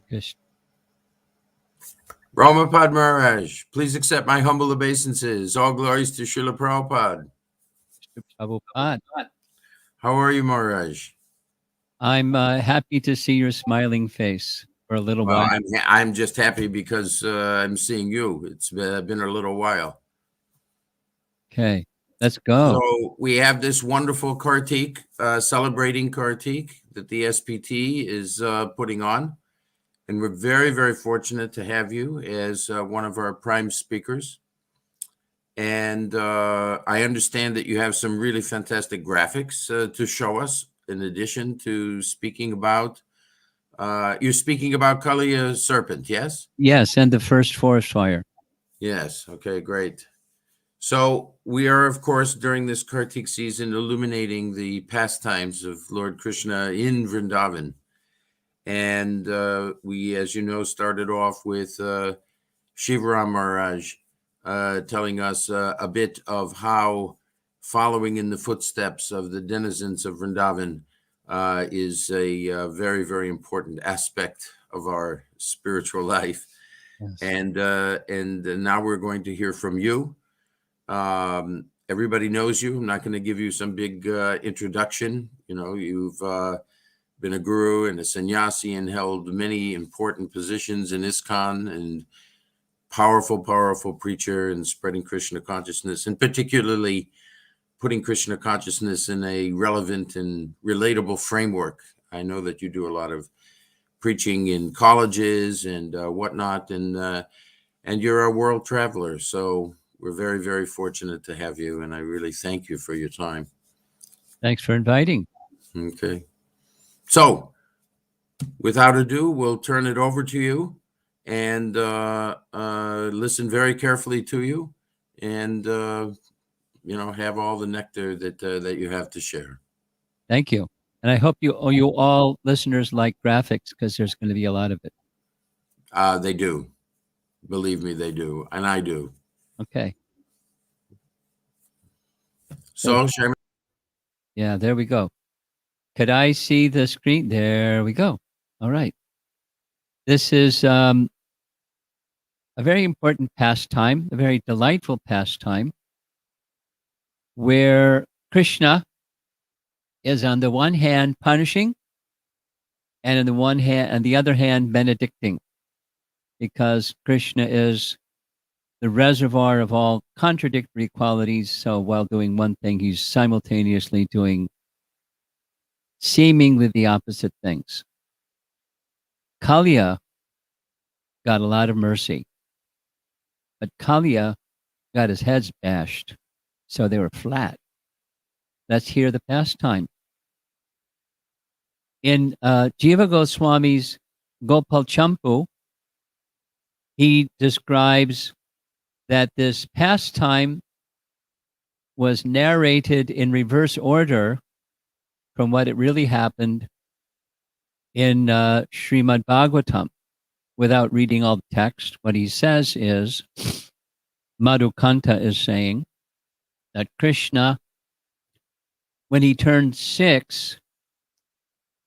Yes. Ramapad Maharaj, please accept my humble obeisances. All glories to Srila Prabhupada. Prabhupada. How are you, Maharaj? I'm happy to see your smiling face for a little Well, while. I'm just happy because I'm seeing you. It's been a little while. Okay, let's go. So we have this wonderful Kartik, celebrating Kartik that the SPT is putting on. And we're very, very fortunate to have you as one of our prime speakers. And I understand that you have some really fantastic graphics to show us, in addition to speaking about, you're speaking about Kāliya serpent, yes? Yes, and the first forest fire. Yes, okay, great. So we are, of course, during this Kartik season, illuminating the pastimes of Lord Krishna in Vrindavan. And we, as you know, started off with Shivaram Maharaj telling us a bit of how following in the footsteps of the denizens of Vrindavan is a very, very important aspect of our spiritual life. Yes. And now we're going to hear from you. Everybody knows you. I'm not going to give you some big introduction. You know, you've been a guru and a sannyasi and held many important positions in ISKCON, and powerful preacher and spreading Krishna consciousness, and particularly putting Krishna consciousness in a relevant and relatable framework. I know that you do a lot of preaching in colleges and whatnot, and you're a world traveler. So we're very, very fortunate to have you, and I really thank you for your time. Thanks for inviting. Okay. So without ado, we'll turn it over to you and listen very carefully to you, and have all the nectar that you have to share. Thank you. And I hope you all listeners like graphics, because there's going to be a lot of it. They do. Believe me, they do. And I do. Okay. So, Sherman? Yeah, there we go. Could I see the screen? There we go. All right. This is a very important pastime, a very delightful pastime, where Krishna is on the one hand punishing, and on the other hand benedicting, because Krishna is the reservoir of all contradictory qualities. So while doing one thing, he's simultaneously doing seemingly the opposite things. Kāliya got a lot of mercy, but Kāliya got his heads bashed, so they were flat. Let's hear the pastime. In Jiva Goswami's Gopal Champu, he describes that this pastime was narrated in reverse order from what it really happened in Srimad Bhagavatam. Without reading all the text, what he says is, Madhukanta is saying that Krishna, when he turned 6,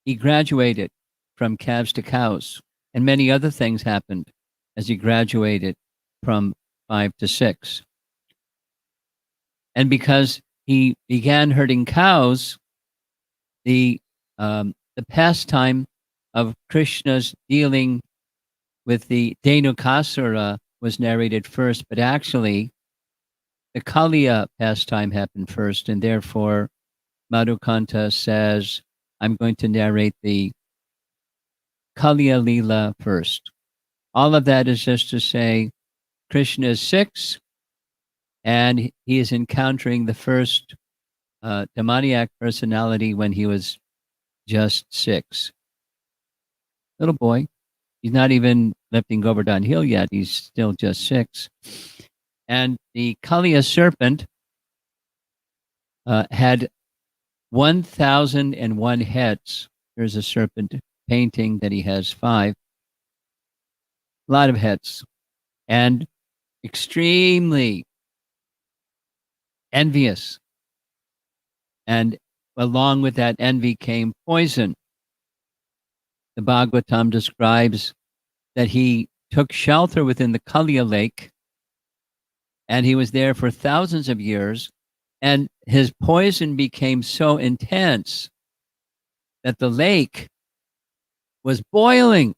he graduated from calves to cows, and many other things happened as he graduated from 5 to 6. And because he began herding cows, the pastime of Krishna's dealing with the Dhenukasura was narrated first, but actually the Kāliya pastime happened first, and therefore Madhukanta says, I'm going to narrate the Kāliya Leela first. All of that is just to say Krishna is 6, and he is encountering the first demoniac personality when he was just 6. Little boy. He's not even lifting Govardhan Hill yet. He's still just 6. And the Kāliya serpent had 1,001 heads. There's a serpent painting that he has 5. A lot of heads. And extremely envious. And along with that envy came poison. The Bhagavatam describes that he took shelter within the Kāliya lake, and he was there for thousands of years, and his poison became so intense that the lake was boiling.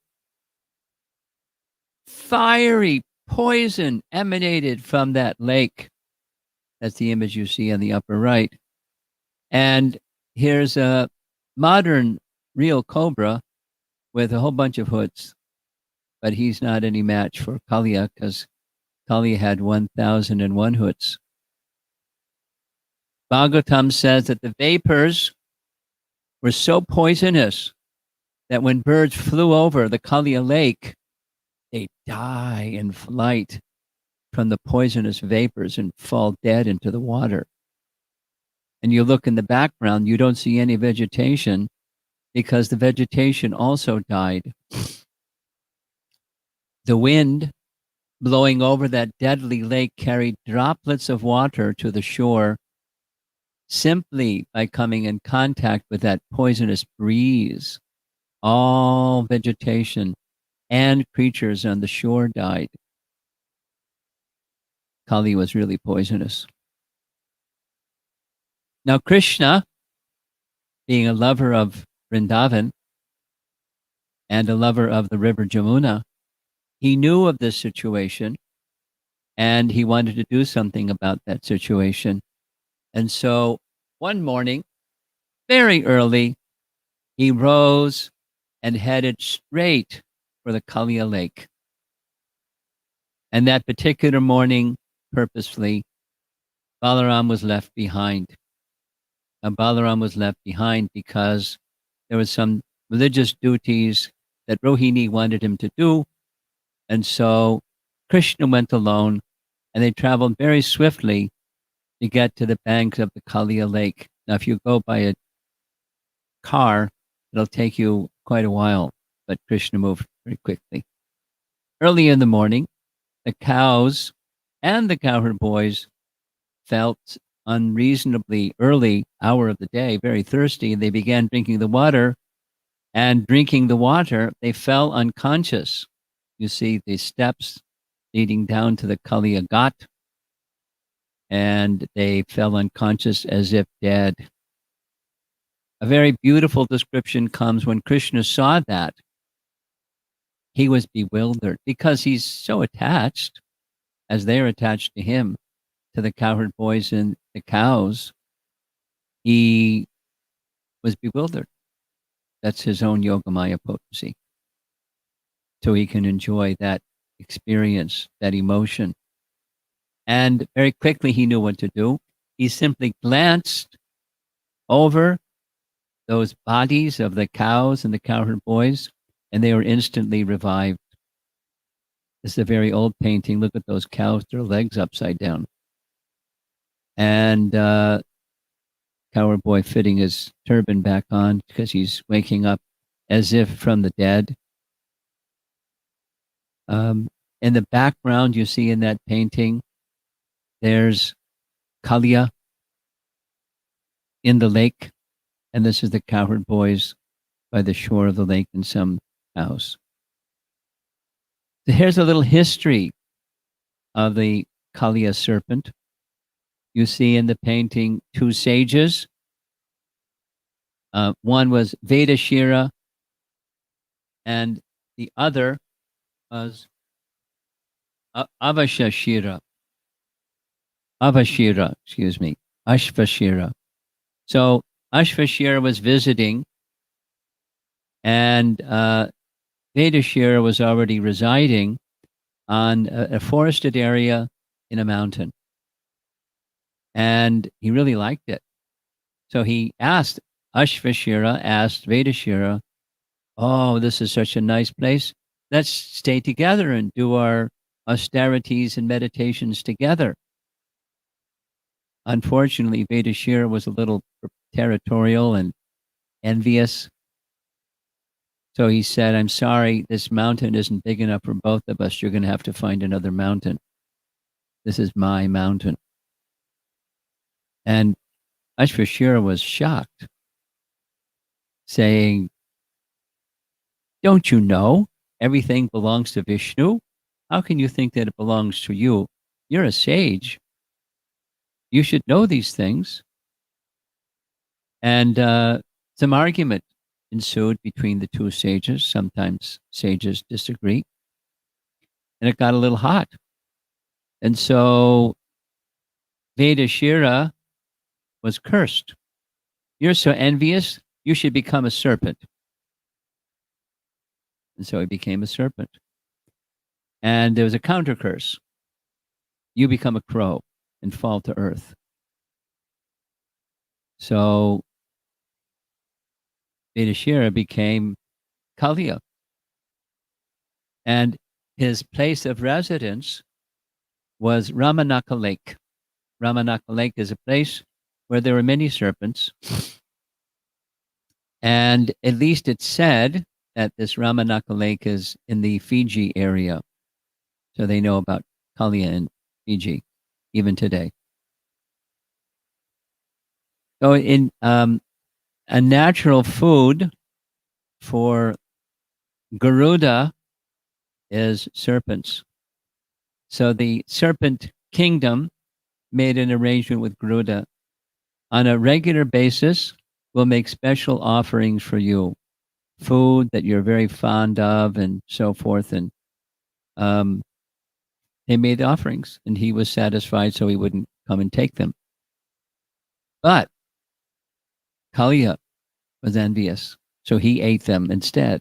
Fiery poison emanated from that lake. That's the image you see on the upper right. And here's a modern real cobra with a whole bunch of hoods, but he's not any match for Kāliya because Kāliya had 1,001 hoods. Bhagavatam says that the vapors were so poisonous that when birds flew over the Kāliya lake, they die in flight from the poisonous vapors and fall dead into the water. And you look in the background, you don't see any vegetation because the vegetation also died. The wind blowing over that deadly lake carried droplets of water to the shore simply by coming in contact with that poisonous breeze. All vegetation and creatures on the shore died. Kali was really poisonous. Now, Krishna, being a lover of Vrindavan and a lover of the river Jamuna, he knew of this situation and he wanted to do something about that situation. And so one morning, very early, he rose and headed straight for the Kāliya lake. And that particular morning, purposefully, Balaram was left behind. And Balaram was left behind because there was some religious duties that Rohini wanted him to do. And so Krishna went alone, and they traveled very swiftly to get to the banks of the Kāliya lake. Now, if you go by a car, it'll take you quite a while, but Krishna moved very quickly. Early in the morning, the cows and the cowherd boys felt unreasonably early hour of the day, very thirsty, and they began drinking the water. And drinking the water, they fell unconscious. You see the steps leading down to the Kāliya Ghat, and they fell unconscious as if dead. A very beautiful description comes when Krishna saw that. He was bewildered because he's so attached, as they're attached to him, to the cowherd boys and the cows. He was bewildered. That's his own Yogamaya potency. So he can enjoy that experience, that emotion. And very quickly he knew what to do. He simply glanced over those bodies of the cows and the cowherd boys, and they were instantly revived. This is a very old painting. Look at those cows, their legs upside down. And cowherd boy fitting his turban back on because he's waking up as if from the dead. In the background, you see in that painting, there's Kāliya in the lake, and this is the cowherd boys by the shore of the lake in some house. So here's a little history of the Kāliya serpent. You see in the painting two sages. One was Vedashira, and the other was Avashashira. Ashvashira. So Ashvashira was visiting, and Vedashira was already residing on a forested area in a mountain. And he really liked it. So Ashvashira asked Vedashira, "Oh, this is such a nice place. Let's stay together and do our austerities and meditations together." Unfortunately, Vedashira was a little territorial and envious. So he said, "I'm sorry, this mountain isn't big enough for both of us. You're going to have to find another mountain. This is my mountain." And Ashvashira was shocked, saying, "Don't you know everything belongs to Vishnu. How can you think that it belongs to you? You're a sage. You should know these things. And some argument ensued between the two sages. Sometimes sages disagree. And it got a little hot. And so Vedashira was cursed. You're so envious, you should become a serpent. And so he became a serpent. And there was a counter curse. You become a crow and fall to earth. So Vedashira became Kāliya. And his place of residence was Ramanaka Lake. Ramanaka Lake is a place where there were many serpents. And at least it's said that this Ramanaka Lake is in the Fiji area. So they know about Kāliya in Fiji, even today. So in a natural food for Garuda is serpents. So the serpent kingdom made an arrangement with Garuda. On a regular basis, we'll make special offerings for you, food that you're very fond of and so forth. And they made offerings, and he was satisfied, so he wouldn't come and take them. But Kāliya was envious, so he ate them instead.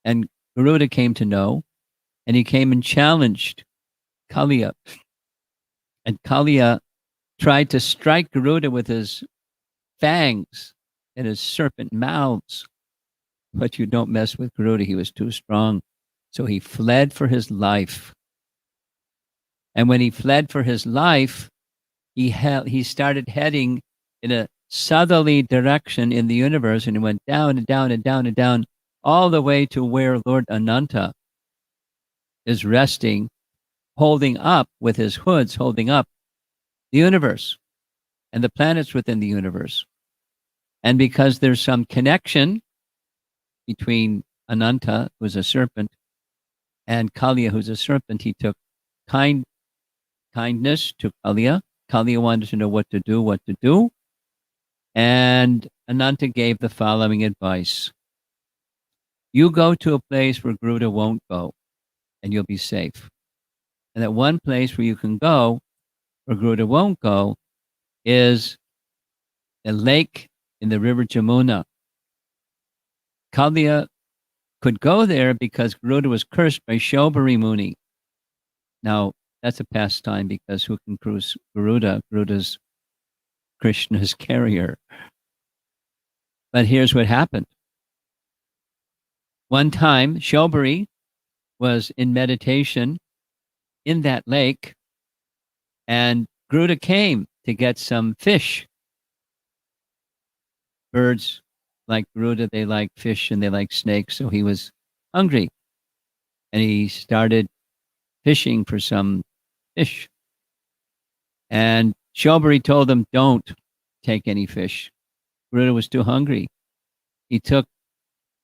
And Garuda came to know, and he came and challenged Kāliya. And Kāliya tried to strike Garuda with his fangs and his serpent mouths. But you don't mess with Garuda, he was too strong. So he fled for his life. And when he fled for his life, he started heading in a southerly direction in the universe, and he went down and down and down and down, all the way to where Lord Ananta is resting, holding up with his hoods, holding up the universe and the planets within the universe. And because there's some connection between Ananta, who's a serpent, and Kāliya, who's a serpent, he took kindness to Kāliya. Kāliya wanted to know what to do. And Ananta gave the following advice. You go to a place where Garuda won't go, and you'll be safe. And that one place where you can go, where Garuda won't go, is a lake in the river Jamuna. Kāliya could go there because Garuda was cursed by Shobhari Muni. Now, that's a pastime because who can cruise Garuda? Garuda's Krishna's carrier. But here's what happened. One time, Shobhari was in meditation in that lake, and Garuda came to get some fish. Birds like Garuda, they like fish and they like snakes, so he was hungry. And he started fishing for some fish. And Shobhari told him, don't take any fish. Garuda was too hungry. He took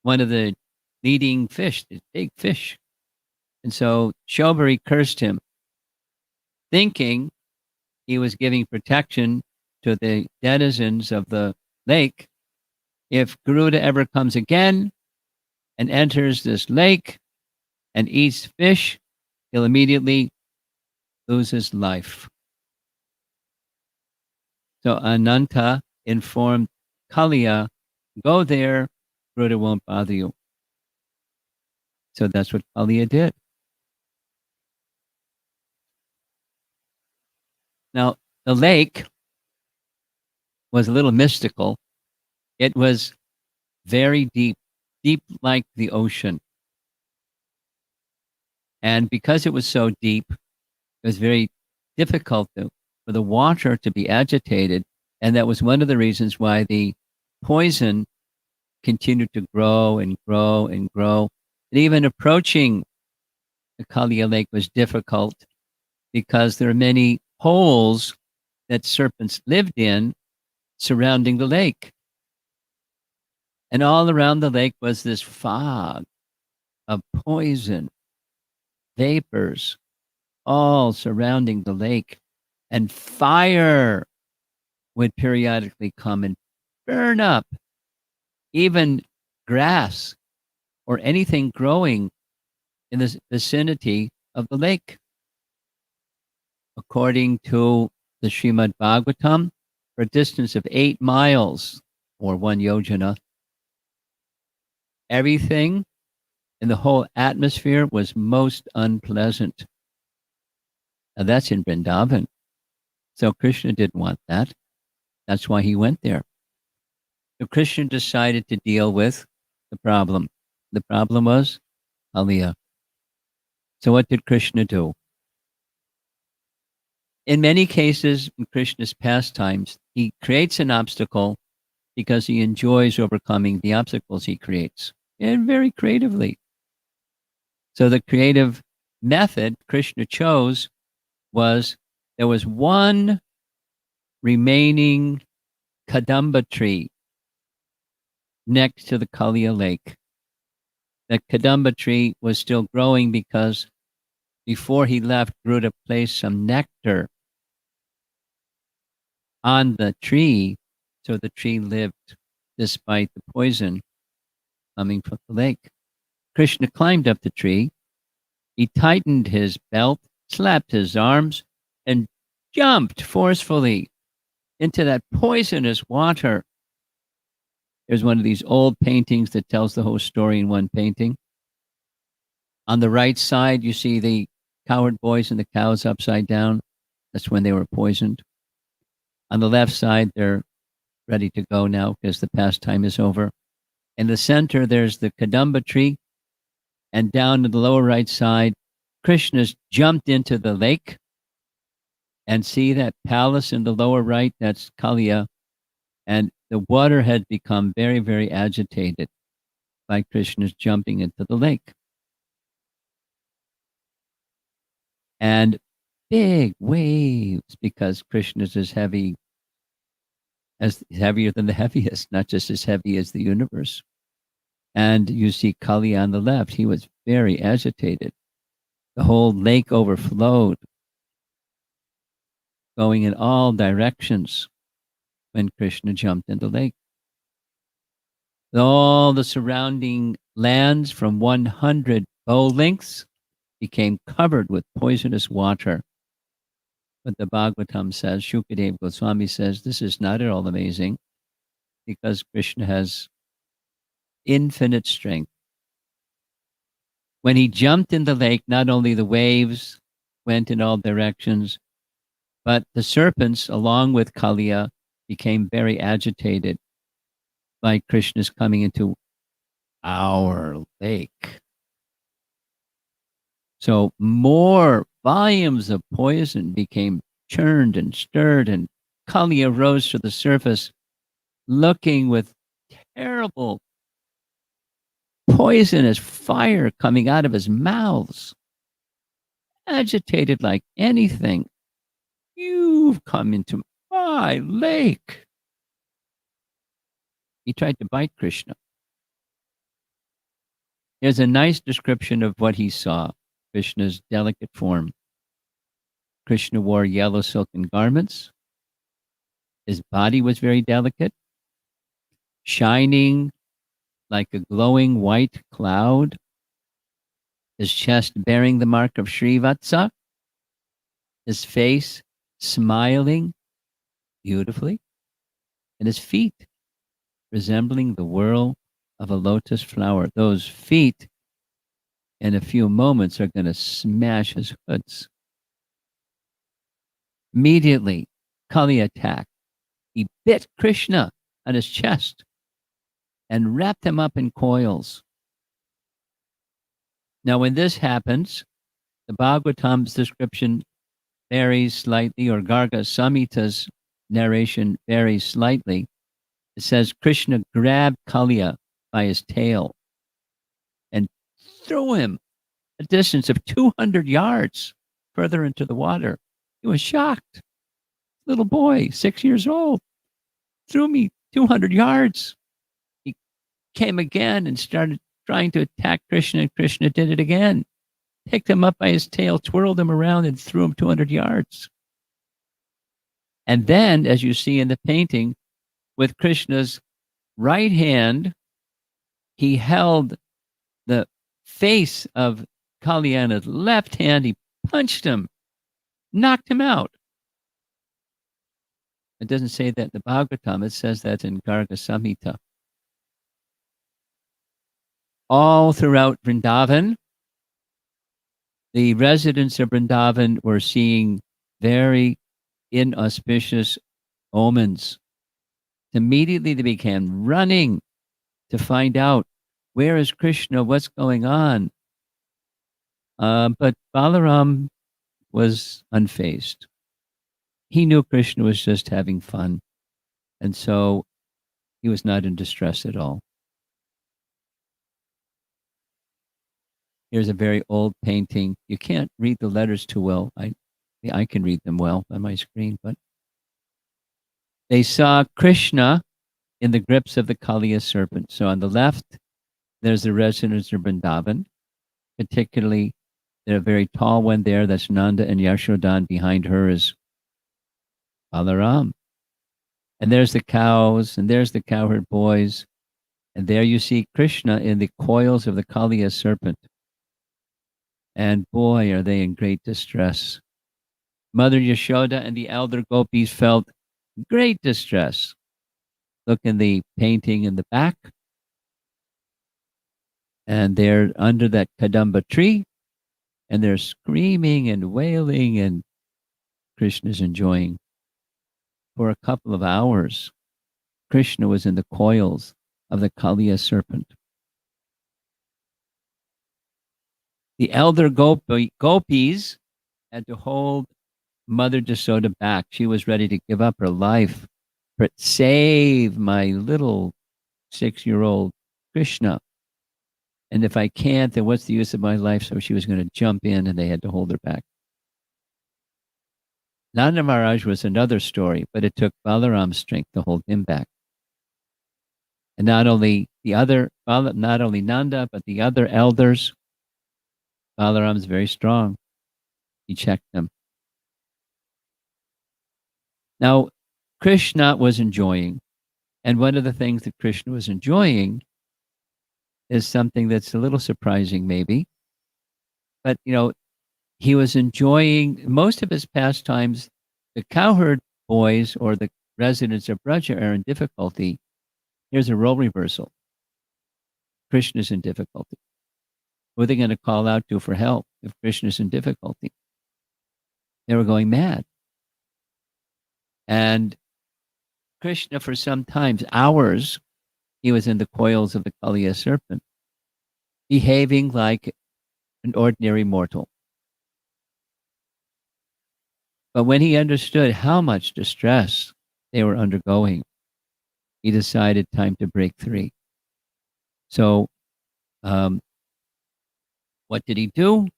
one of the leading fish, the big fish. And so Shobhari cursed him, thinking he was giving protection to the denizens of the lake. If Garuda ever comes again and enters this lake and eats fish, he'll immediately lose his life. So Ananta informed Kāliya, go there, Garuda won't bother you. So that's what Kāliya did. Now, the lake was a little mystical. It was very deep, deep like the ocean. And because it was so deep, it was very difficult for the water to be agitated. And that was one of the reasons why the poison continued to grow and grow and grow. And even approaching the Kāliya lake was difficult because there are many holes that serpents lived in surrounding the lake. And all around the lake was this fog. of poison, vapors, all surrounding the lake, and fire would periodically come and burn up even grass or anything growing in the vicinity of the lake. According to the Srimad Bhagavatam, for a distance of 8 miles or 1 yojana, everything in the whole atmosphere was most unpleasant. Now that's in Vrindavan. So Krishna didn't want that. That's why he went there. So Krishna decided to deal with the problem. The problem was Kāliya. So what did Krishna do? In many cases, in Krishna's pastimes, he creates an obstacle because he enjoys overcoming the obstacles he creates, and very creatively. So the creative method Krishna chose was there was one remaining Kadamba tree next to the Kāliya lake. That Kadamba tree was still growing because before he left, Garuda placed some nectar on the tree, so the tree lived despite the poison coming from the lake. Krishna climbed up the tree. He tightened his belt, slapped his arms, and jumped forcefully into that poisonous water. There's one of these old paintings that tells the whole story in one painting. On the right side, you see the cowherd boys and the cows upside down. That's when they were poisoned. On the left side, they're ready to go now because the pastime is over. In the center, there's the Kadamba tree. And down to the lower right side, Krishna's jumped into the lake. And see that palace in the lower right? That's Kāliya. And the water had become very, very agitated by Krishna's jumping into the lake. And big waves, because Krishna's as heavy, as heavier than the heaviest, not just as heavy as the universe. And you see Kāliya on the left. He was very agitated. The whole lake overflowed, going in all directions when Krishna jumped in the lake. All the surrounding lands from 100 bow lengths became covered with poisonous water. But the Bhagavatam says, Shukadeva Goswami says, this is not at all amazing because Krishna has infinite strength. When he jumped in the lake, not only the waves went in all directions, but the serpents, along with Kāliya, became very agitated by Krishna's coming into our lake. So more volumes of poison became churned and stirred, and Kāliya rose to the surface, looking with terrible poisonous fire coming out of his mouths, agitated like anything. You've come into my lake. He tried to bite Krishna. There's a nice description of what he saw, Krishna's delicate form. Krishna wore yellow silken garments. His body was very delicate, shining like a glowing white cloud. His chest bearing the mark of Srivatsa. His face smiling beautifully. And his feet resembling the whirl of a lotus flower. Those feet, in a few moments, are going to smash his hoods. Immediately, Kāliya attacked. He bit Krishna on his chest and wrapped him up in coils. Now, when this happens, the Bhagavatam's description varies slightly, or Garga Samhita's narration varies slightly. It says Krishna grabbed Kāliya by his tail and threw him a distance of 200 yards further into the water. He was shocked. Little boy, 6 years old, threw me 200 yards. He came again and started trying to attack Krishna, and Krishna did it again. Picked him up by his tail, twirled him around, and threw him 200 yards. And then, as you see in the painting, with Krishna's right hand, he held the face of Kāliya in his left hand. He punched him, knocked him out. It doesn't say that in the Bhagavatam. It says that in Garga Samhita. All throughout Vrindavan, the residents of Vrindavan were seeing very inauspicious omens. Immediately they began running to find out, where is Krishna? What's going on? But Balaram was unfazed. He knew Krishna was just having fun. And so he was not in distress at all. Here's a very old painting. You can't read the letters too well. I can read them well on my screen, but they saw Krishna in the grips of the Kāliya serpent. So on the left, there's the residents of Vrindavan. Particularly, there's a very tall one there. That's Nanda and Yashodan. Behind her is Balaram. And there's the cows, and there's the cowherd boys. And there you see Krishna in the coils of the Kāliya serpent. And boy, are they in great distress. Mother Yashoda and the elder gopis felt great distress. Look in the painting in the back. And they're under that Kadamba tree. And they're screaming and wailing, and Krishna's enjoying. For a couple of hours, Krishna was in the coils of the Kāliya serpent. The elder gopis had to hold Mother Yashoda back. She was ready to give up her life. But save my little 6-year-old Krishna. And if I can't, then what's the use of my life? So she was going to jump in, and they had to hold her back. Nanda Maharaj was another story, but it took Balaram's strength to hold him back. And not only Nanda, but the other elders. Balaram's very strong. He checked them. Now, Krishna was enjoying. And one of the things that Krishna was enjoying is something that's a little surprising, maybe. But, he was enjoying most of his pastimes. The cowherd boys or the residents of Braja are in difficulty. Here's a role reversal. Krishna's in difficulty. Who are they going to call out to for help if Krishna's in difficulty? They were going mad. And Krishna, for some times, hours, he was in the coils of the Kāliya serpent, behaving like an ordinary mortal. But when he understood how much distress they were undergoing, he decided time to break free. So, what did he do?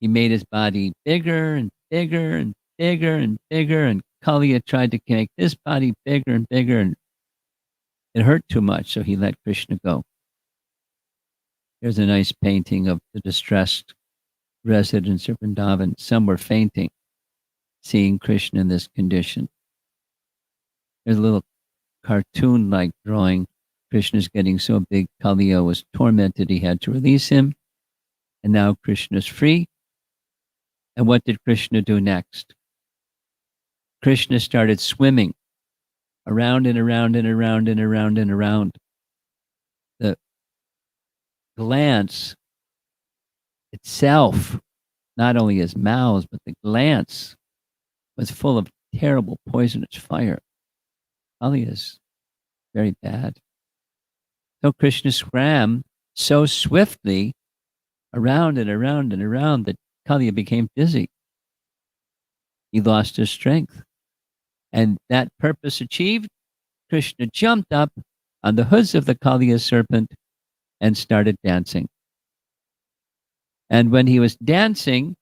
He made his body bigger and bigger and bigger and bigger, and Kāliya tried to make this body bigger and bigger, and it hurt too much, so he let Krishna go. Here's a nice painting of the distressed residents of Vrindavan. Some were fainting, seeing Krishna in this condition. There's a little cartoon-like drawing. Krishna's getting so big, Kāliya was tormented, he had to release him. And now Krishna's free. And what did Krishna do next? Krishna started swimming around and around and around and around and around. The glance itself, not only his mouths, but the glance was full of terrible poisonous fire. Kāliya is very bad. So Krishna swam so swiftly around and around and around that Kāliya became dizzy. He lost his strength. And that purpose achieved, Krishna jumped up on the hoods of the Kāliya serpent and started dancing. And when he was dancing,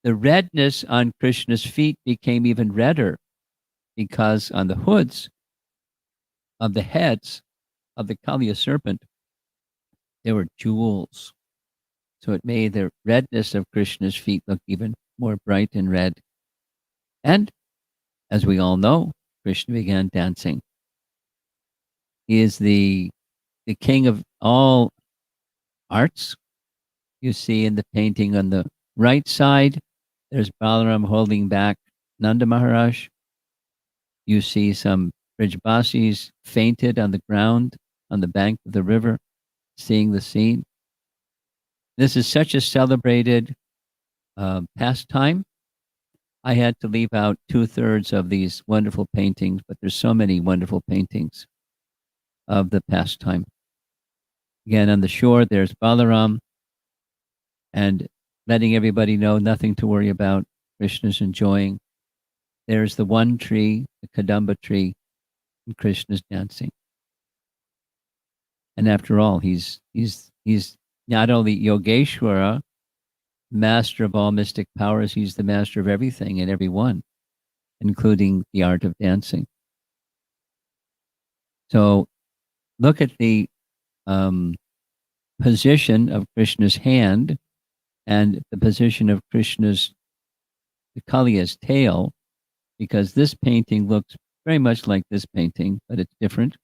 the redness on Krishna's feet became even redder, because on the hoods of the heads of the Kāliya serpent They were jewels. So it made the redness of Krishna's feet look even more bright and red. And as we all know, Krishna began dancing. He is the king of all arts. You see in the painting on the right side, there's Balaram holding back Nanda Maharaj. You see some Brijbasis fainted on the ground on the bank of the river, seeing the scene. This is such a celebrated pastime. I had to leave out 2/3 of these wonderful paintings, but there's so many wonderful paintings of the pastime. Again, on the shore, there's Balaram, and letting everybody know nothing to worry about. Krishna's enjoying. There's the one tree, the Kadamba tree, and Krishna's dancing. And after all, he's not only Yogeshwara, master of all mystic powers, he's the master of everything and everyone, including the art of dancing. So look at the position of Krishna's hand and the position of Krishna's, the Kāliya's tail, because this painting looks very much like this painting, but it's different.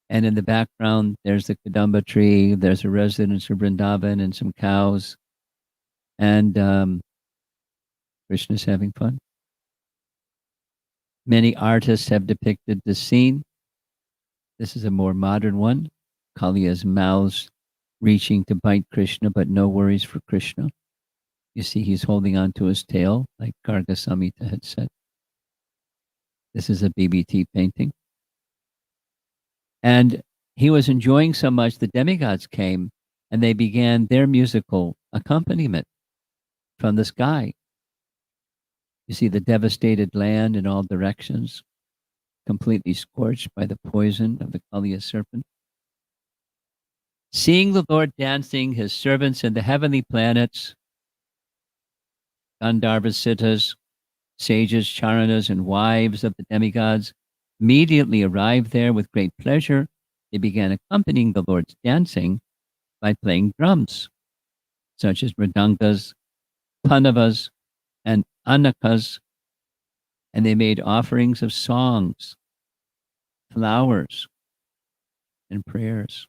And in the background, there's the Kadamba tree, there's a residence of Vrindavan and some cows, and Krishna's having fun. Many artists have depicted this scene. This is a more modern one. Kāliya's mouths reaching to bite Krishna, but no worries for Krishna. You see he's holding on to his tail, like Garga Samhita had said. This is a BBT painting. And he was enjoying so much, the demigods came and they began their musical accompaniment from the sky. You see the devastated land in all directions, completely scorched by the poison of the Kāliya serpent. Seeing the Lord dancing, his servants in the heavenly planets, Gandharvas, Siddhas, sages, charanas, and wives of the demigods, immediately arrived there with great pleasure. They began accompanying the Lord's dancing by playing drums, such as mridangas, panavas, and anakas, and they made offerings of songs, flowers, and prayers.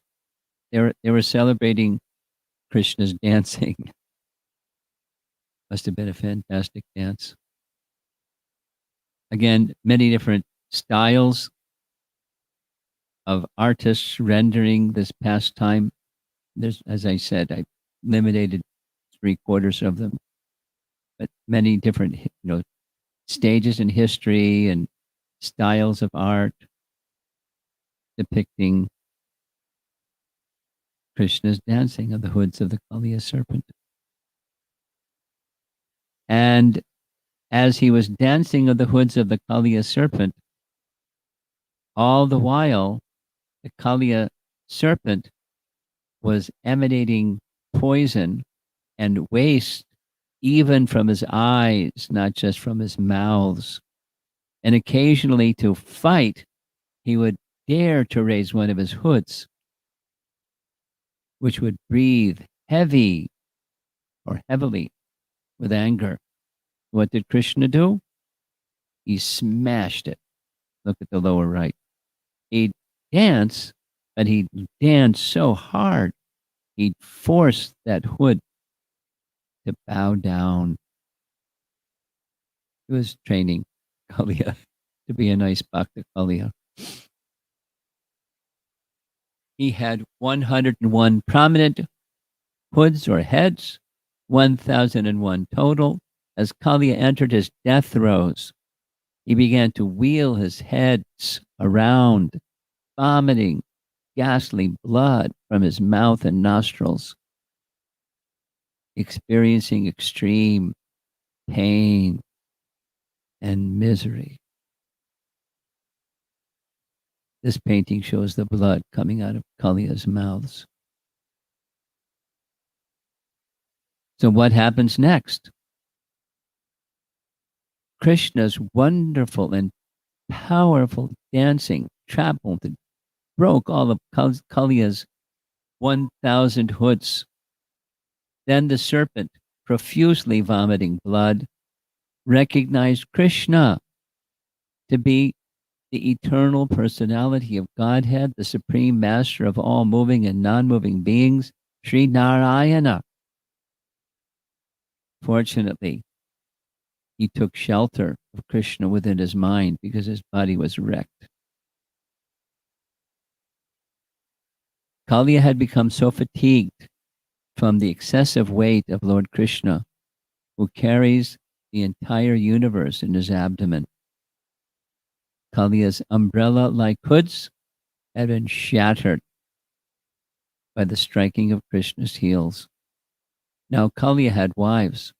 They were celebrating Krishna's dancing. Must have been a fantastic dance. Again, many different styles of artists rendering this pastime. There's, as I said, I eliminated 3/4 of them, but many different, stages in history and styles of art depicting Krishna's dancing on the hoods of the Kāliya serpent. And as he was dancing on the hoods of the Kāliya serpent, all the while, the Kāliya serpent was emanating poison and waste even from his eyes, not just from his mouths. And occasionally to fight, he would dare to raise one of his hoods, which would breathe heavy or heavily with anger. What did Krishna do? He smashed it. Look at the lower right. He'd dance, but he'd dance so hard, he'd force that hood to bow down. He was training Kāliya to be a nice Bhakta Kāliya. He had 101 prominent hoods or heads, 1,001 total. As Kāliya entered his death throes, he began to wheel his heads around, vomiting ghastly blood from his mouth and nostrils, experiencing extreme pain and misery. This painting shows the blood coming out of Kāliya's mouths. So what happens next? Krishna's wonderful and powerful dancing trampled and broke all of Kāliya's 1,000 hoods. Then the serpent, profusely vomiting blood, recognized Krishna to be the eternal personality of Godhead, the supreme master of all moving and non-moving beings, Sri Narayana. Fortunately, he took shelter of Krishna within his mind because his body was wrecked. Kāliya had become so fatigued from the excessive weight of Lord Krishna, who carries the entire universe in his abdomen. Kāliya's umbrella-like hoods had been shattered by the striking of Krishna's heels. Now Kāliya had wives,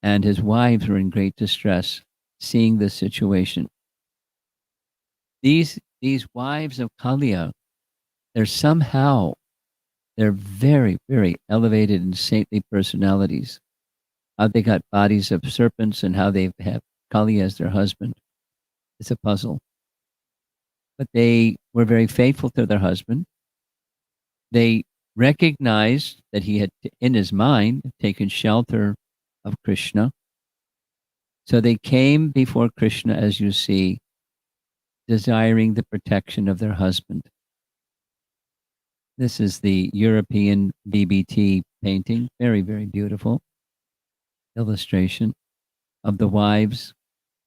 and his wives were in great distress seeing this situation. These wives of Kāliya, they're very, very elevated and saintly personalities. How they got bodies of serpents and how they have Kāliya as their husband. It's a puzzle. But they were very faithful to their husband. They recognized that he had, in his mind, taken shelter of Krishna. So they came before Krishna, as you see, desiring the protection of their husband. This is the European BBT painting, very, very beautiful illustration of the wives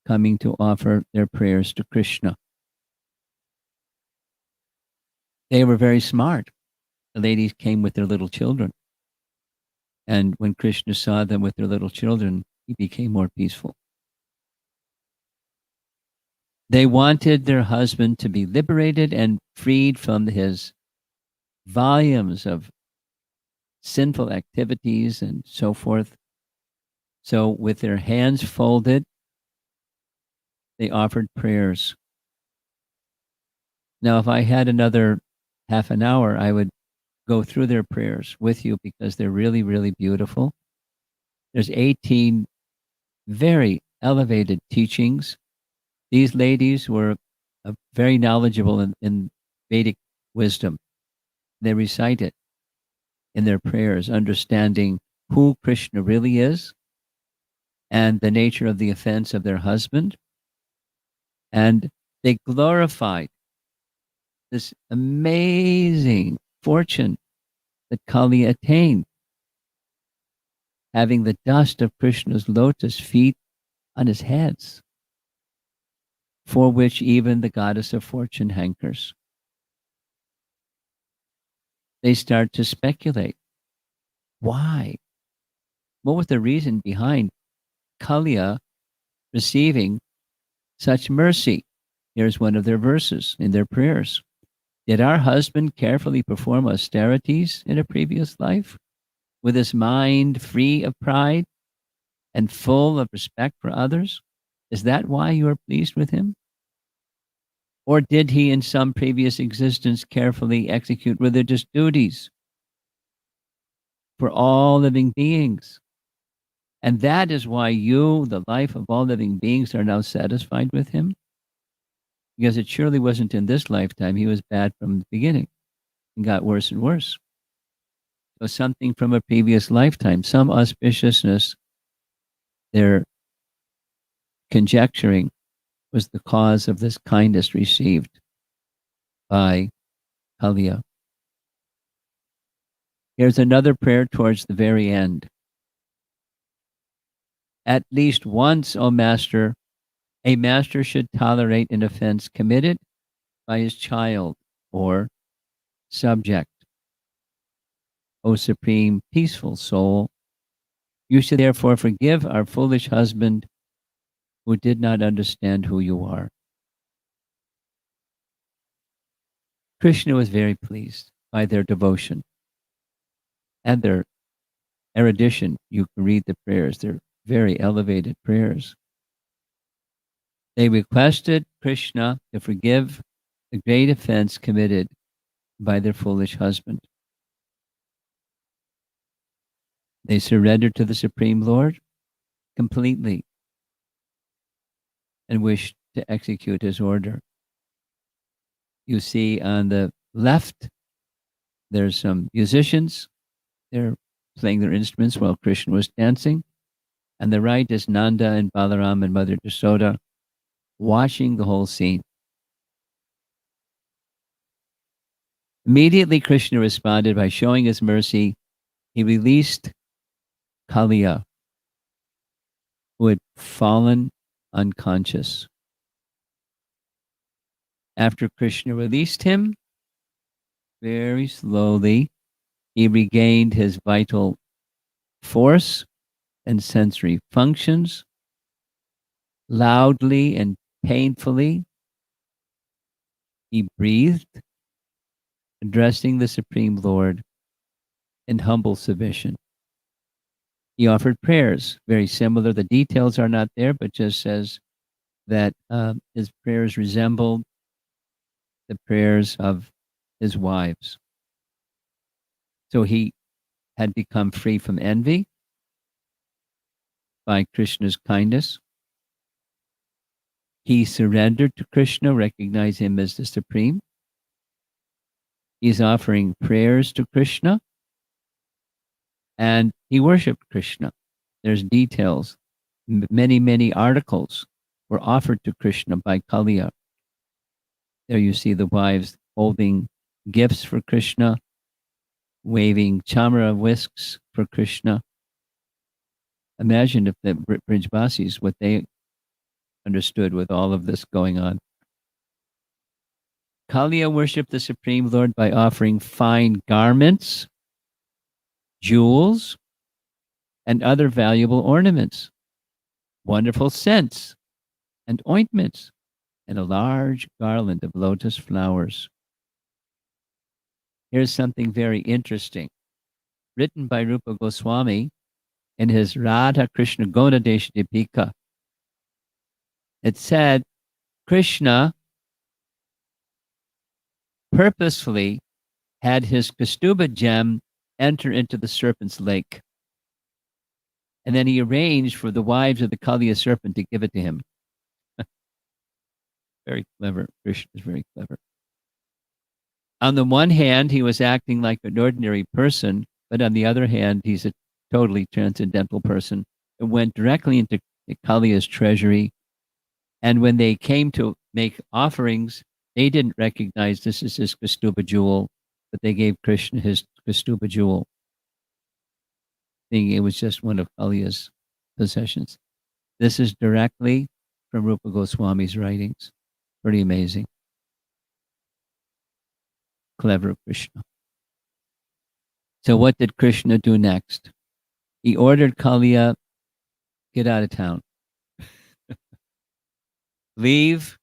coming to offer their prayers to Krishna. They were very smart. The ladies came with their little children. And when Krishna saw them with their little children, he became more peaceful. They wanted their husband to be liberated and freed from his volumes of sinful activities and so forth. So with their hands folded, they offered prayers. Now, if I had another half an hour, I would go through their prayers with you because they're really, really beautiful. There's 18 very elevated teachings. These ladies were very knowledgeable in Vedic wisdom. They recite it in their prayers, understanding who Krishna really is and the nature of the offense of their husband. And they glorified this amazing fortune that Kāliya attained, having the dust of Krishna's lotus feet on his heads, for which even the goddess of fortune hankers. They start to speculate. Why? What was the reason behind Kāliya receiving such mercy? Here's one of their verses in their prayers. Did our husband carefully perform austerities in a previous life, with his mind free of pride and full of respect for others? Is that why you are pleased with him? Or did he in some previous existence carefully execute religious duties for all living beings? And that is why you, the life of all living beings, are now satisfied with him? Because it surely wasn't in this lifetime. He was bad from the beginning and got worse and worse. So something from a previous lifetime, some auspiciousness, they're conjecturing, was the cause of this kindness received by Kāliya. Here's another prayer towards the very end. At least once, O Master, a master should tolerate an offense committed by his child or subject. O supreme, peaceful soul, you should therefore forgive our foolish husband who did not understand who you are. Krishna was very pleased by their devotion and their erudition. You can read the prayers. They're very elevated prayers. They requested Krishna to forgive the great offense committed by their foolish husband. They surrendered to the Supreme Lord completely and wished to execute his order. You see on the left There's some musicians. They're playing their instruments while Krishna was dancing. On the right is Nanda and Balaram and Mother Yasoda watching the whole scene. Immediately, Krishna responded by showing his mercy. He released Kāliya, who had fallen unconscious. After Krishna released him, very slowly, he regained his vital force and sensory functions. Loudly and painfully, he breathed, addressing the Supreme Lord in humble submission. He offered prayers, very similar. The details are not there, but just says that his prayers resembled the prayers of his wives. So he had become free from envy by Krishna's kindness. He surrendered to Krishna, recognized him as the Supreme. He's offering prayers to Krishna, and he worshiped Krishna. There's details. Many, many articles were offered to Krishna by Kāliya. There you see the wives holding gifts for Krishna, waving chamara whisks for Krishna. Imagine if the Brijvasis, what they understood with all of this going on. Kāliya worshipped the Supreme Lord by offering fine garments, jewels, and other valuable ornaments, wonderful scents and ointments, and a large garland of lotus flowers. Here's something very interesting. Written by Rupa Goswami in his Radha Krishna Gonadesh Dipika. It said, Krishna purposefully had his Kastuba gem enter into the serpent's lake. And then he arranged for the wives of the Kāliya serpent to give it to him. Very clever. Krishna is very clever. On the one hand, he was acting like an ordinary person, but on the other hand, he's a totally transcendental person. It went directly into Kāliya's treasury. And when they came to make offerings, they didn't recognize this is his Kastuba jewel, but they gave Krishna his Kastuba jewel, thinking it was just one of Kāliya's possessions. This is directly from Rupa Goswami's writings. Pretty amazing. Clever Krishna. So what did Krishna do next? He ordered Kāliya, get out of town. Leave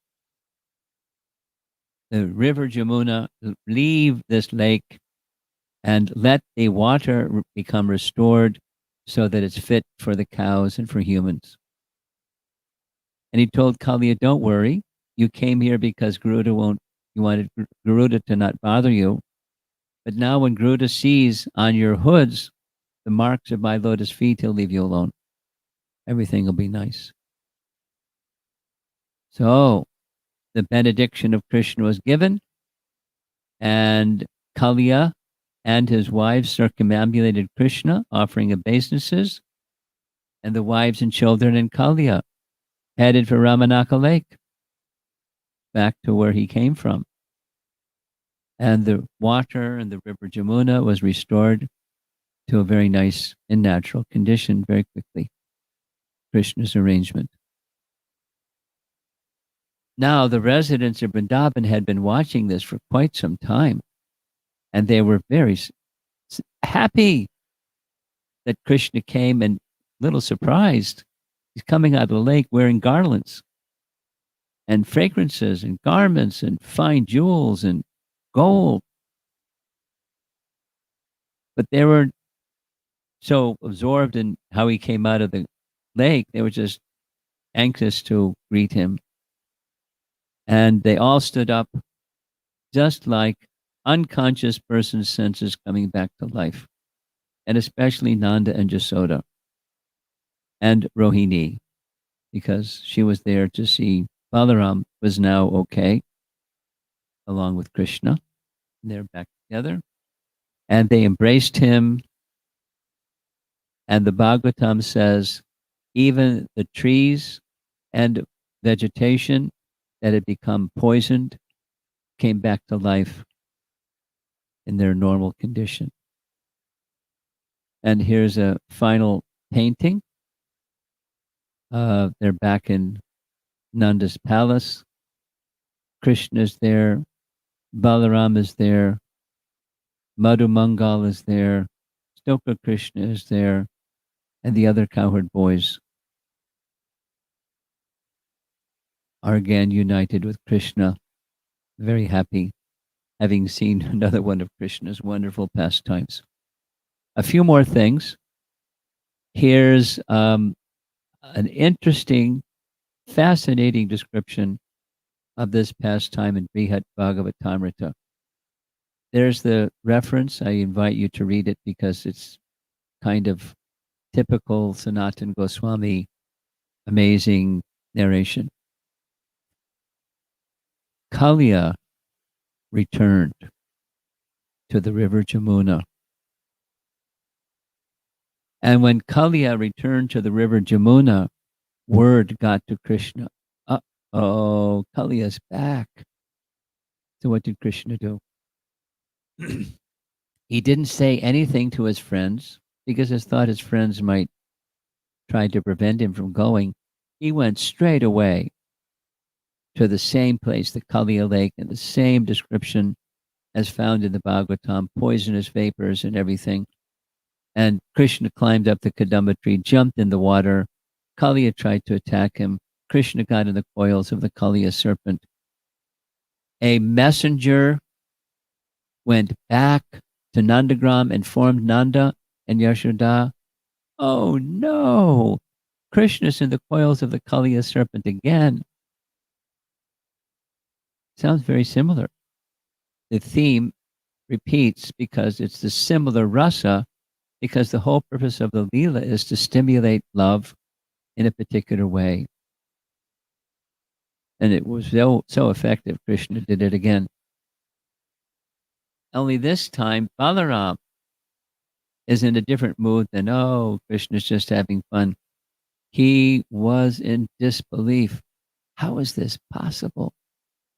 the river Jamuna, leave this lake, and let the water become restored so that it's fit for the cows and for humans. And he told Kāliya, don't worry, you came here because you wanted Garuda to not bother you. But now when Garuda sees on your hoods the marks of my lotus feet, he'll leave you alone. Everything will be nice. So the benediction of Krishna was given, and Kāliya and his wives circumambulated Krishna, offering obeisances, and the wives and children in Kāliya headed for Ramanaka Lake, back to where he came from. And the water and the river Jamuna was restored to a very nice and natural condition very quickly. Krishna's arrangement. Now, the residents of Vrindavan had been watching this for quite some time, and they were very happy that Krishna came, and a little surprised. He's coming out of the lake wearing garlands and fragrances and garments and fine jewels and gold. But they were so absorbed in how he came out of the lake, they were just anxious to greet him. And they all stood up, just like unconscious person's senses coming back to life, and especially Nanda and Yasoda and Rohini, because she was there to see Balaram was now okay, along with Krishna. And they're back together. and they embraced him. And the Bhagavatam says, even the trees and vegetation that had become poisoned came back to life in their normal condition. And here's a final painting. They're back in Nanda's palace. Krishna's there. Balaram is there. Madhu Mangal is there. Stoka Krishna is there. And the other cowherd boys are again united with Krishna, very happy, having seen another one of Krishna's wonderful pastimes. A few more things. Here's an interesting, fascinating description of this pastime in Brihat Bhagavatamrita. There's the reference. I invite you to read it because it's kind of typical Sanatana Goswami, amazing narration. Kāliya returned to the river Jamuna. And when Kāliya returned to the river Jamuna, word got to Krishna. Uh-oh, Kāliya's back. So what did Krishna do? He didn't say anything to his friends because he thought his friends might try to prevent him from going. He went straight away to the same place, the Kāliya lake, and the same description as found in the Bhagavatam, poisonous vapors and everything. And Krishna climbed up the Kadamba tree, jumped in the water. Kāliya tried to attack him. Krishna got in the coils of the Kāliya serpent. A messenger went back to Nandagram, informed Nanda and Yashoda. Oh no! Krishna's in the coils of the Kāliya serpent again. Sounds very similar. The theme repeats because it's the similar rasa, because the whole purpose of the Leela is to stimulate love in a particular way. And it was so effective. Krishna did it again. Only this time, Balaram is in a different mood than, oh, Krishna's just having fun. He was in disbelief. How is this possible?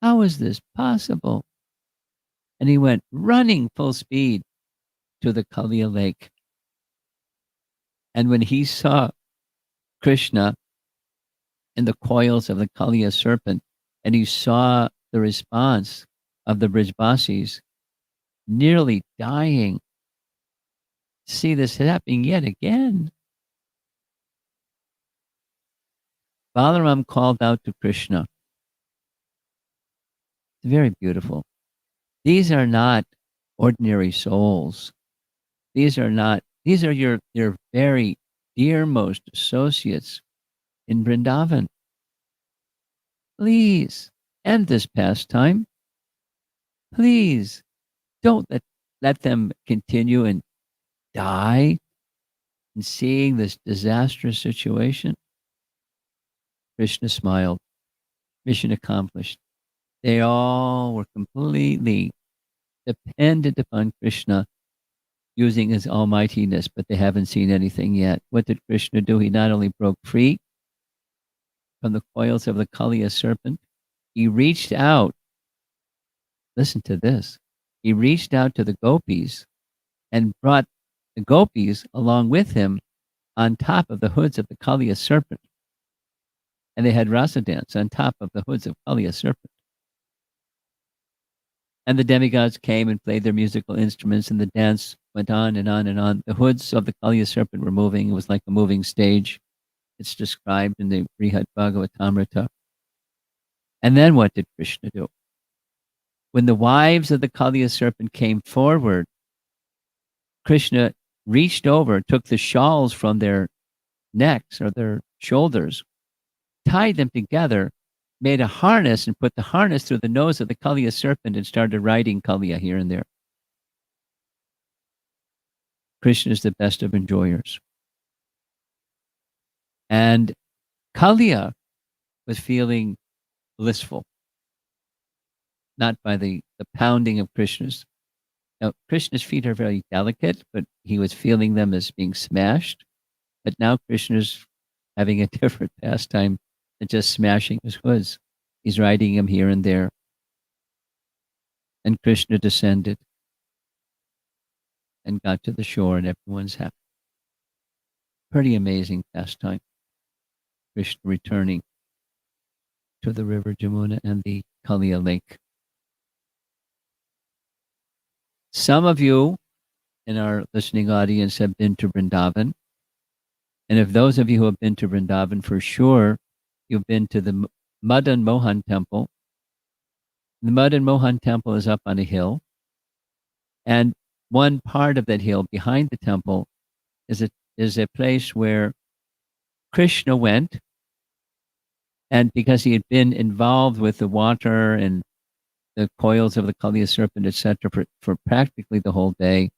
How is this possible? And he went running full speed to the Kāliya lake. And when he saw Krishna in the coils of the Kāliya serpent, and he saw the response of the Brijbasis, nearly dying, see this happening yet again. Balaram called out to Krishna. It's very beautiful. These are not ordinary souls. These are your very dearmost associates in Vrindavan. Please end this pastime. Please don't let them continue and die in seeing this disastrous situation. Krishna smiled. Mission accomplished. They all were completely dependent upon Krishna using his almightiness, but they haven't seen anything yet. What did Krishna do? He not only broke free from the coils of the Kāliya serpent, he reached out. Listen to this. He reached out to the gopis and brought the gopis along with him on top of the hoods of the Kāliya serpent. And they had rasa dance on top of the hoods of Kāliya serpent. And the demigods came and played their musical instruments, and the dance went on and on and on. The hoods of the Kāliya serpent were moving. It was like a moving stage. It's described in the Brihat Bhagavatamrita. And then what did Krishna do? When the wives of the Kāliya serpent came forward, Krishna reached over, took the shawls from their necks or their shoulders, tied them together, made a harness, and put the harness through the nose of the Kāliya serpent and started riding Kāliya here and there. Krishna is the best of enjoyers. And Kāliya was feeling blissful, not by the pounding of Krishna's Now, Krishna's feet are very delicate, but he was feeling them as being smashed. But now Krishna's having a different pastime than just smashing his hoods. He's riding him here and there. And Krishna descended and got to the shore, and everyone's happy. Pretty amazing pastime. Krishna returning to the river Jamuna and the Kāliya lake. Some of you in our listening audience have been to Vrindavan. And if those of you who have been to Vrindavan, for sure, you've been to the Madan Mohan temple. The Madan Mohan temple is up on a hill. And one part of that hill behind the temple is a place where Krishna went. And because he had been involved with the water and the coils of the Kāliya serpent, etc., for practically the whole day,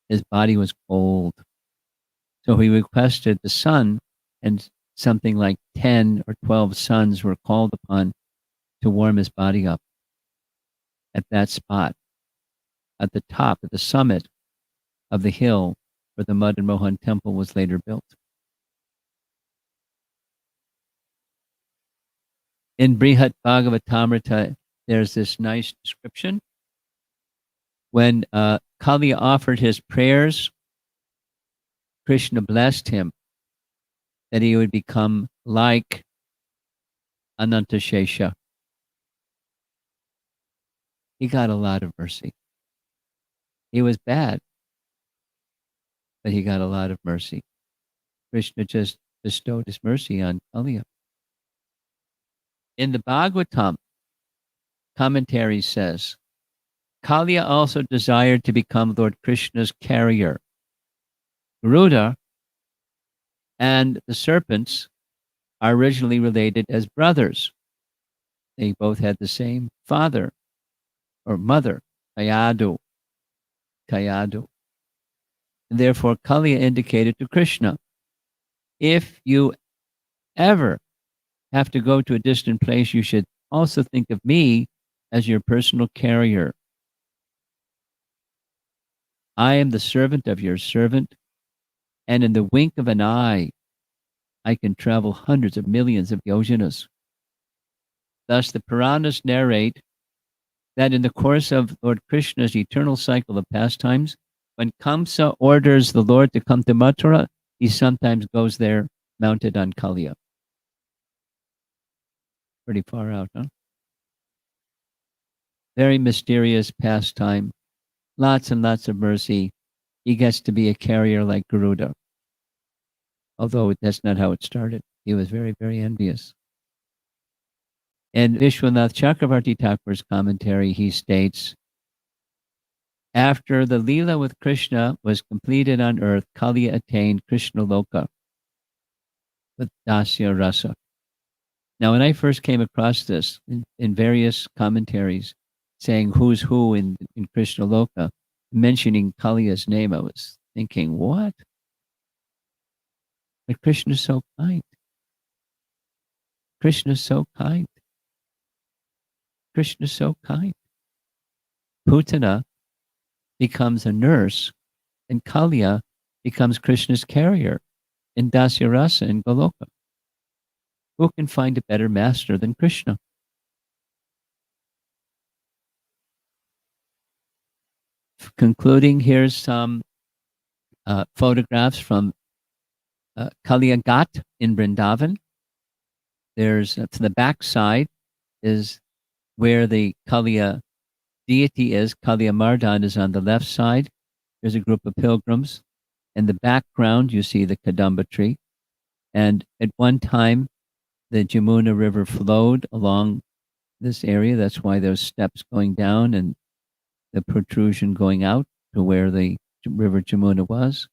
his body was cold. So he requested the sun, and something like 10 or 12 suns were called upon to warm his body up at that spot, at the top, at the summit of the hill where the Madan Mohan temple was later built. In Brihat Bhagavatamrita, there's this nice description. When Kāliya offered his prayers, Krishna blessed him that he would become like Anantashesha. He got a lot of mercy. He was bad, but he got a lot of mercy. Krishna just bestowed his mercy on Kāliya. In the Bhagavatam, commentary says, Kāliya also desired to become Lord Krishna's carrier. Garuda and the serpents are originally related as brothers. They both had the same father or mother, Kayadu. And therefore, Kāliya indicated to Krishna, if you ever have to go to a distant place, you should also think of me as your personal carrier. I am the servant of your servant, and in the wink of an eye, I can travel hundreds of millions of yojanas. Thus, the Puranas narrate that in the course of Lord Krishna's eternal cycle of pastimes, when Kamsa orders the Lord to come to Mathura, he sometimes goes there mounted on Kāliya. Pretty far out, huh? Very mysterious pastime. Lots and lots of mercy. He gets to be a carrier like Garuda. Although that's not how it started. He was very, very envious. In Vishwanath Chakravarti Thakur's commentary, he states, after the Leela with Krishna was completed on earth, Kāliya attained Krishna Loka with Dasya Rasa. Now, when I first came across this in various commentaries, saying who's who in Krishna Loka, mentioning Kāliya's name, I was thinking, what? But Krishna is so kind. Krishna is so kind. Krishna is so kind. Putana becomes a nurse, and Kāliya becomes Krishna's carrier in Dasya Rasa in Goloka. Who can find a better master than Krishna? Concluding, here's some photographs from Kāliya Ghat in Vrindavan. There's to the back side is where the Kāliya deity is. Kāliya Mardan is on the left side. There's a group of pilgrims. In the background, you see the Kadamba tree. And at one time, the Jamuna River flowed along this area. That's why there's steps going down and the protrusion going out to where the river Jamuna was.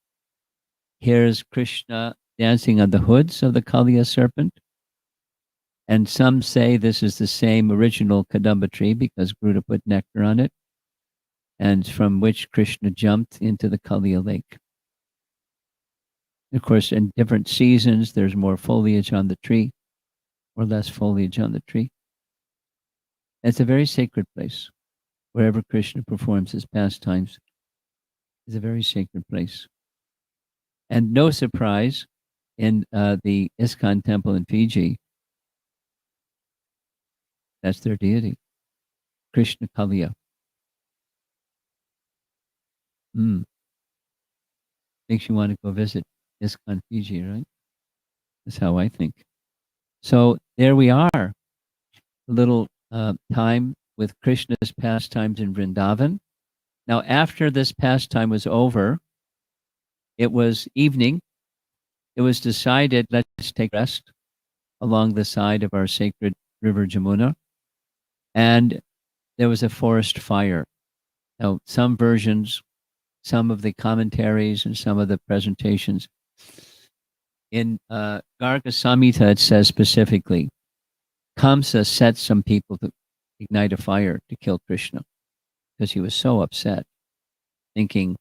Here's Krishna dancing on the hoods of the Kāliya serpent. And some say this is the same original Kadamba tree because Garuda put nectar on it, and from which Krishna jumped into the Kāliya lake. Of course, in different seasons, there's more foliage on the tree or less foliage on the tree. It's a very sacred place wherever Krishna performs his pastimes, is a very sacred place. And no surprise, in the ISKCON temple in Fiji, that's their deity, Krishna Kāliya. Makes you want to go visit ISKCON Fiji, right? That's how I think. So there we are, a little time with Krishna's pastimes in Vrindavan. Now, after this pastime was over, it was evening. It was decided, let's take rest along the side of our sacred river Jamuna. And there was a forest fire. Now, some versions, some of the commentaries and some of the presentations, in Garga Samhita, it says specifically, Kamsa set some people to ignite a fire to kill Krishna because he was so upset, thinking,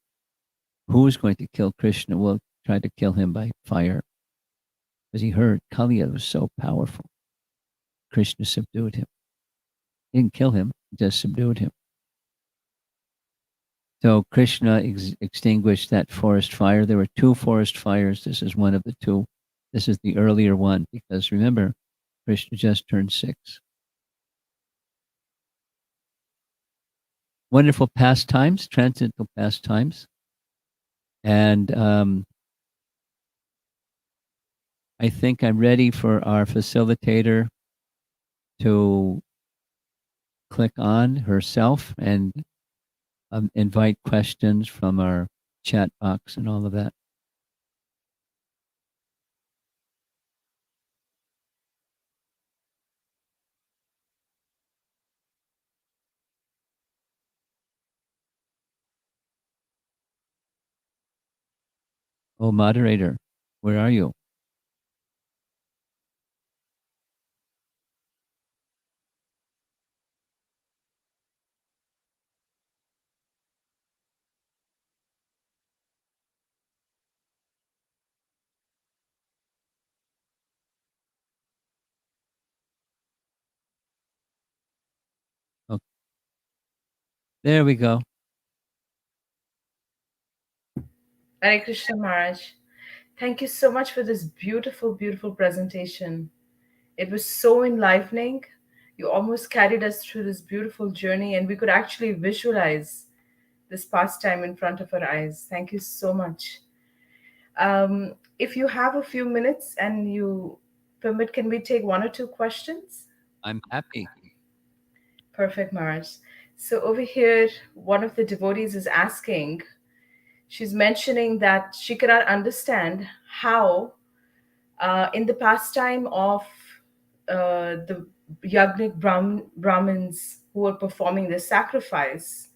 who's going to kill Krishna? We'll try to kill him by fire. Because he heard Kāliya was so powerful. Krishna subdued him. He didn't kill him, he just subdued him. So Krishna extinguished that forest fire. There were 2 forest fires. This is one of the 2. This is the earlier one because remember, Krishna just turned 6. Wonderful pastimes, transcendental pastimes. And I think I'm ready for our facilitator to click on herself and invite questions from our chat box and all of that. Oh, moderator, where are you? Okay. There we go. Hare Krishna Maharaj. Thank you so much for this beautiful, beautiful presentation. It was so enlivening. You almost carried us through this beautiful journey, and we could actually visualize this pastime in front of our eyes. Thank you so much. If you have a few minutes and you permit, can we take 1 or 2 questions? I'm happy. Perfect, Maharaj. So over here, one of the devotees is asking, she's mentioning that she cannot understand how in the pastime of the Yagnik Brahmins who were performing the sacrifice,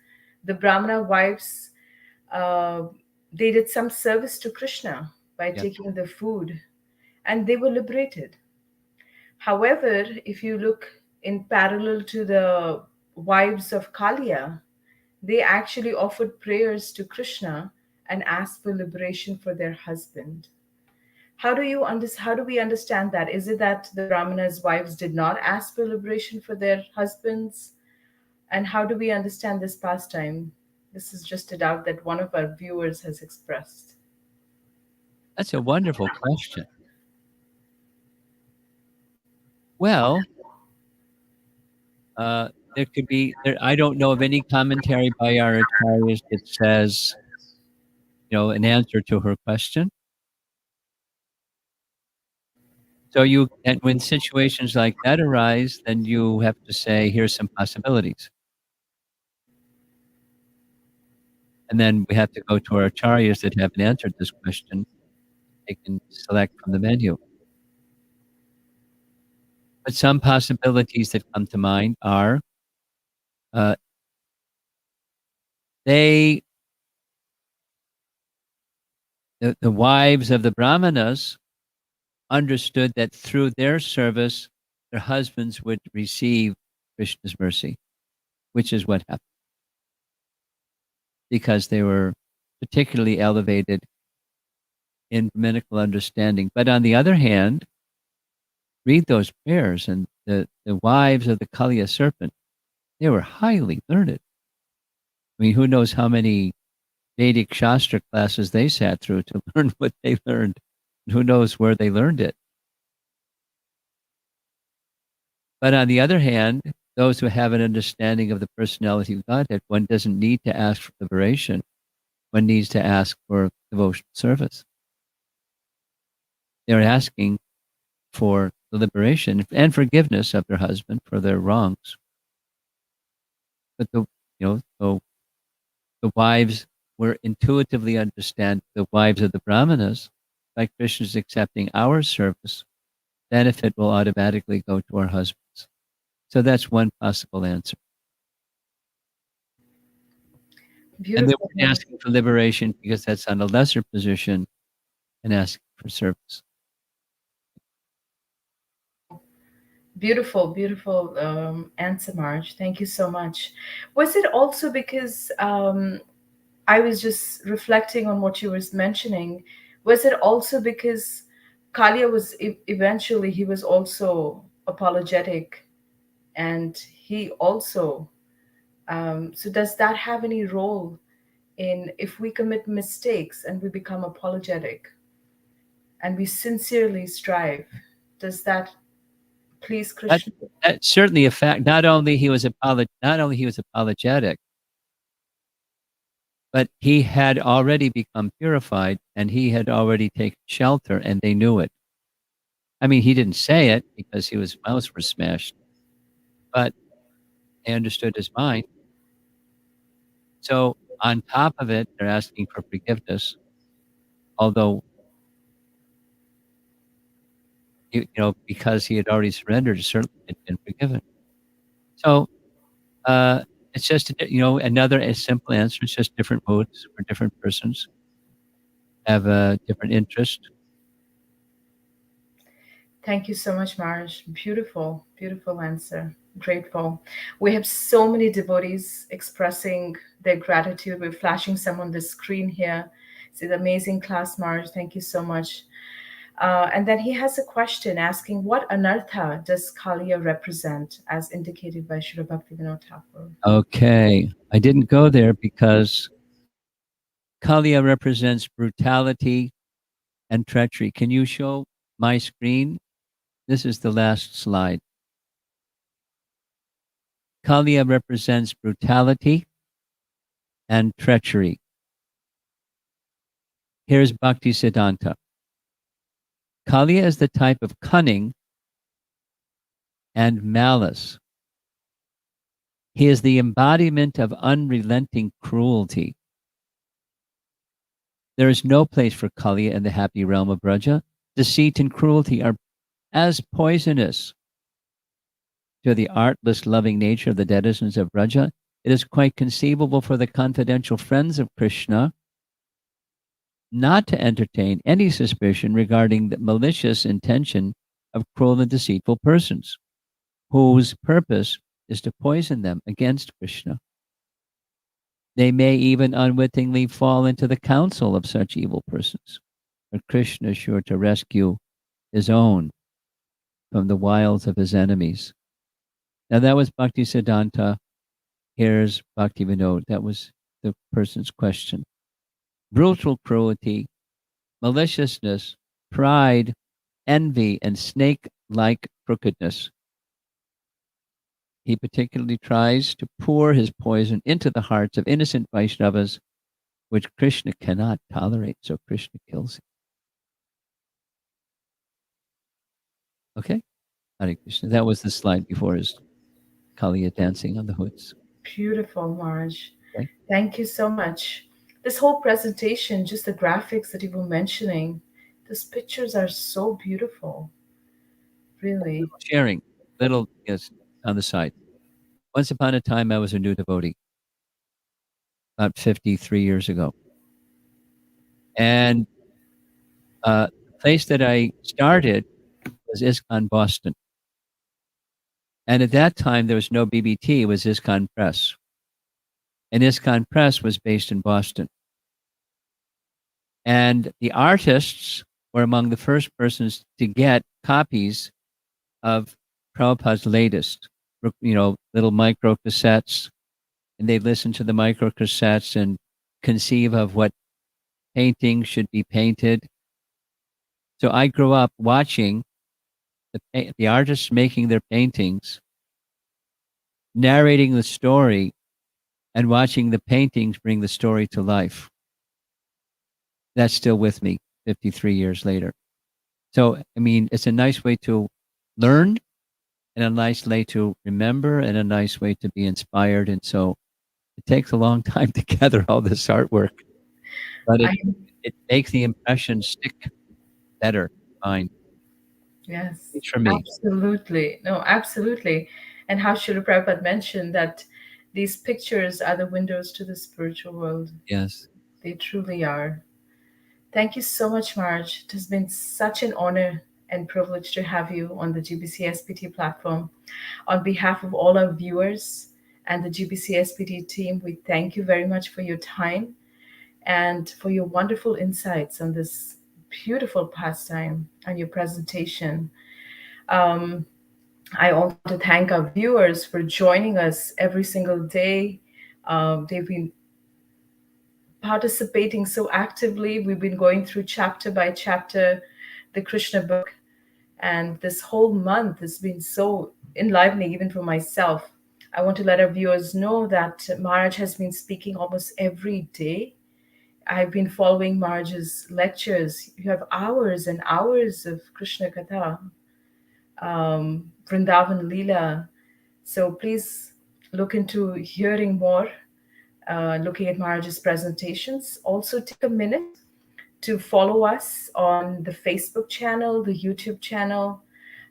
the Brahmana wives, uh, they did some service to Krishna by taking the food, and they were liberated. However, if you look in parallel to the wives of Kāliya, they actually offered prayers to Krishna and asked for liberation for their husband. How do we understand that? Is it that the Brahmanas' wives did not ask for liberation for their husbands? And how do we understand this pastime? This is just a doubt that one of our viewers has expressed. That's a wonderful question. Well, there could be, I don't know of any commentary by our acharyas that says, an answer to her question. So and when situations like that arise, then you have to say, here's some possibilities. And then we have to go to our acharyas that haven't answered this question. They can select from the menu. But some possibilities that come to mind are the wives of the Brahmanas understood that through their service, their husbands would receive Krishna's mercy, which is what happened. Because they were particularly elevated in Brahminical understanding. But on the other hand, read those prayers, and the wives of the Kāliya serpent, they were highly learned. I mean, who knows how many Vedic Shastra classes they sat through to learn what they learned. Who knows where they learned it. But on the other hand, those who have an understanding of the personality of Godhead, one doesn't need to ask for liberation. One needs to ask for devotional service. They're asking for the liberation and forgiveness of their husband for their wrongs. But so the wives were intuitively understand the wives of the Brahmanas, by Krishna's accepting our service, benefit will automatically go to our husbands. So that's one possible answer. And they Beautiful. weren't asking for liberation because that's on a lesser position and asking for service. Beautiful, beautiful answer, Marge. Thank you so much. Was it also because I was just reflecting on what you were mentioning? Was it also because Kalia was eventually he was also apologetic, and he also so does that have any role in if we commit mistakes and we become apologetic and we sincerely strive? Does that please Krishna? That's certainly a fact. Not only he was apologetic, but he had already become purified and he had already taken shelter, and they knew it. I mean, he didn't say it because his mouth was smashed, but they understood his mind. So on top of it, they're asking for forgiveness, although because he had already surrendered, certainly had been forgiven. So it's just another simple answer. It's just different moods for different persons have a different interest. Thank you so much, Marge. Beautiful, beautiful answer. Grateful. We have so many devotees expressing their gratitude. We're flashing some on the screen here. It's an amazing class, Marge. Thank you so much. And then he has a question asking, what anartha does Kaliya represent as indicated by Srila Bhaktivinoda Thakur? Okay, I didn't go there because Kaliya represents brutality and treachery. Can you show my screen? This is the last slide. Kaliya represents brutality and treachery. Here's Bhakti Siddhanta. Kaliya is the type of cunning and malice. He is the embodiment of unrelenting cruelty. There is no place for Kaliya in the happy realm of Braja. Deceit and cruelty are as poisonous to the artless, loving nature of the denizens of Braja. It is quite conceivable for the confidential friends of Krishna not to entertain any suspicion regarding the malicious intention of cruel and deceitful persons, whose purpose is to poison them against Krishna. They may even unwittingly fall into the counsel of such evil persons, but Krishna is sure to rescue his own from the wiles of his enemies. Now that was Bhakti Siddhanta. Here's Bhakti Vinod. That was the person's question. Brutal cruelty, maliciousness, pride, envy, and snake-like crookedness. He particularly tries to pour his poison into the hearts of innocent Vaishnavas, which Krishna cannot tolerate, so Krishna kills him. Okay? Hare Krishna. That was the slide before his Kaliya dancing on the hoods. Beautiful, Marge. Okay. Thank you so much. This whole presentation, just the graphics that you were mentioning, those pictures are so beautiful. Really. Sharing, little, yes, on the side. Once upon a time, I was a new devotee, about 53 years ago. And the place that I started was ISKCON Boston. And at that time, there was no BBT, it was ISKCON Press. And ISKCON Press was based in Boston. And the artists were among the first persons to get copies of Prabhupada's latest, little micro cassettes and they listen to the micro cassettes and conceive of what painting should be painted. So I grew up watching the artists making their paintings, narrating the story, and watching the paintings bring the story to life. That's still with me 53 years later. So, I mean, it's a nice way to learn and a nice way to remember and a nice way to be inspired. And so it takes a long time to gather all this artwork, but I, it makes the impression stick better. Fine. yes, It's for me. absolutely. No, absolutely. And how Srila Prabhupada mentioned that these pictures are the windows to the spiritual world. Yes. They truly are. Thank you so much, Marge. It has been such an honor and privilege to have you on the GBC SPT platform. On behalf of all our viewers and the GBC SPT team, we thank you very much for your time and for your wonderful insights on this beautiful pastime and your presentation. Um, I also want to thank our viewers for joining us every single day. They've been participating so actively. We've been going through chapter by chapter the Krishna book, and this whole month has been so enlivening, even for myself. I want to let our viewers know that Maharaj has been speaking almost every day. I've been following Maharaj's lectures. You have hours and hours of Krishna Katha, Vrindavan Leela. So please look into hearing more, looking at Maharaj's presentations. Also, take a minute to follow us on the Facebook channel, the YouTube channel,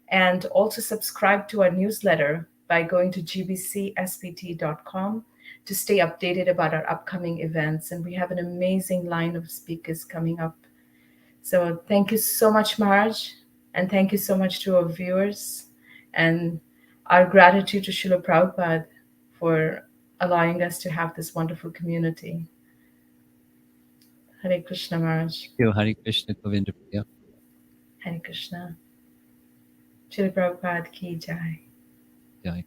and also subscribe to our newsletter by going to gbcspt.com to stay updated about our upcoming events. And we have an amazing line of speakers coming up. So thank you so much, Maharaj, and thank you so much to our viewers, and our gratitude to Srila Prabhupada for allowing us to have this wonderful community. Hare Krishna, Maharaj. Hare Krishna Govinda Priya. Hare Krishna. Srila Prabhupada ki jai. Jai.